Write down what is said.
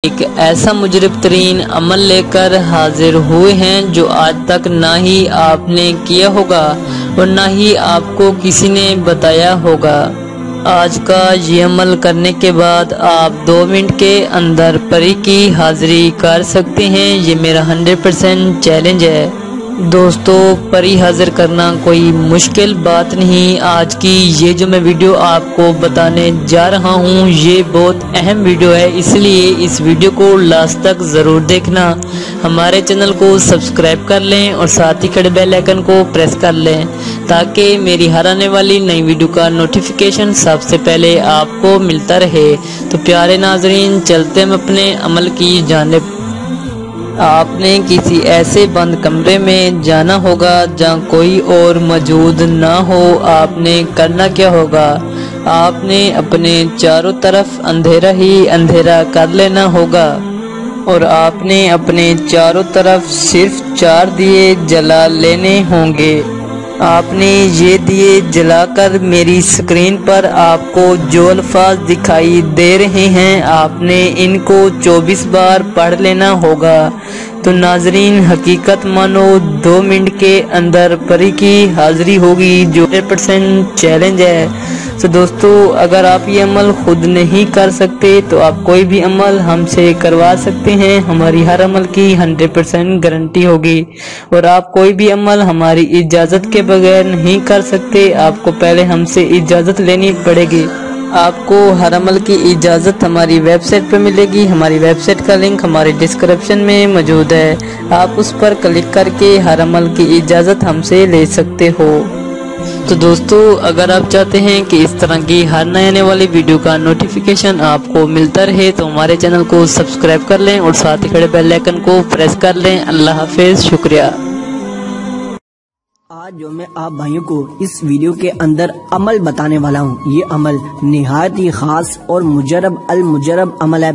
ایک ایسا مجرب ترین عمل لے کر حاضر ہوئے ہیں جو آج تک نہ ہی آپ نے کیا ہوگا اور نہ ہی آپ کو کسی نے بتایا ہوگا۔ آج کا یہ عمل کرنے کے بعد آپ 2 منٹ کے اندر پری کی حاضری کر سکتے ہیں۔ یہ میرا 100% چیلنج ہے۔ دوستو، پری حاضر کرنا کوئی مشکل بات نہیں۔ آج کی یہ جو میں ویڈیو آپ کو بتانے جا رہا ہوں یہ بہت اہم ویڈیو ہے، اس لیے اس ویڈیو کو لاسٹ تک ضرور دیکھنا۔ ہمارے چینل کو سبسکرائب کر لیں اور ساتھ ہی کھڑے بیل آئیکن کو پریس کر لیں تاکہ میری ہر آنے والی نئی ویڈیو کا نوٹیفیکیشن سب سے پہلے آپ کو ملتا رہے۔ تو پیارے ناظرین، چلتے ہم اپنے عمل کی جانب۔ آپ نے کسی ایسے بند کمرے میں جانا ہوگا جہاں کوئی اور موجود نہ ہو۔ آپ نے کرنا کیا ہوگا؟ آپ نے اپنے چاروں طرف اندھیرا ہی اندھیرا کر لینا ہوگا اور آپ نے اپنے چاروں طرف صرف 4 دیے جلا لینے ہوں گے۔ آپ نے یہ دیے جلا کر میری سکرین پر آپ کو جو الفاظ دکھائی دے رہے ہیں آپ نے ان کو 24 بار پڑھ لینا ہوگا۔ تو ناظرین، حقیقت مانو 2 منٹ کے اندر پری کی حاضری ہوگی جو 100% چیلنج ہے۔ تو دوستو، اگر آپ یہ عمل خود نہیں کر سکتے تو آپ کوئی بھی عمل ہم سے کروا سکتے ہیں۔ ہماری ہر عمل کی 100% گارنٹی ہوگی اور آپ کوئی بھی عمل ہماری اجازت کے بغیر نہیں کر سکتے۔ آپ کو پہلے ہم سے اجازت لینی پڑے گی۔ آپ کو ہر عمل کی اجازت ہماری ویب سائٹ پہ ملے گی۔ ہماری ویب سائٹ کا لنک ہماری ڈسکرپشن میں موجود ہے، آپ اس پر کلک کر کے ہر عمل کی اجازت ہم سے لے سکتے ہو۔ تو دوستو، اگر آپ چاہتے ہیں کہ اس طرح کی ہر نئے آنے والی ویڈیو کا نوٹیفیکیشن آپ کو ملتا رہے تو ہمارے چینل کو سبسکرائب کر لیں اور ساتھ ہی کھڑے بیل آئیکن کو پریس کر لیں۔ اللہ حافظ، شکریہ۔ آج جو میں آپ بھائیوں کو اس ویڈیو کے اندر عمل بتانے والا ہوں، یہ عمل نہایت ہی خاص اور مجرب المجرب عمل ہے۔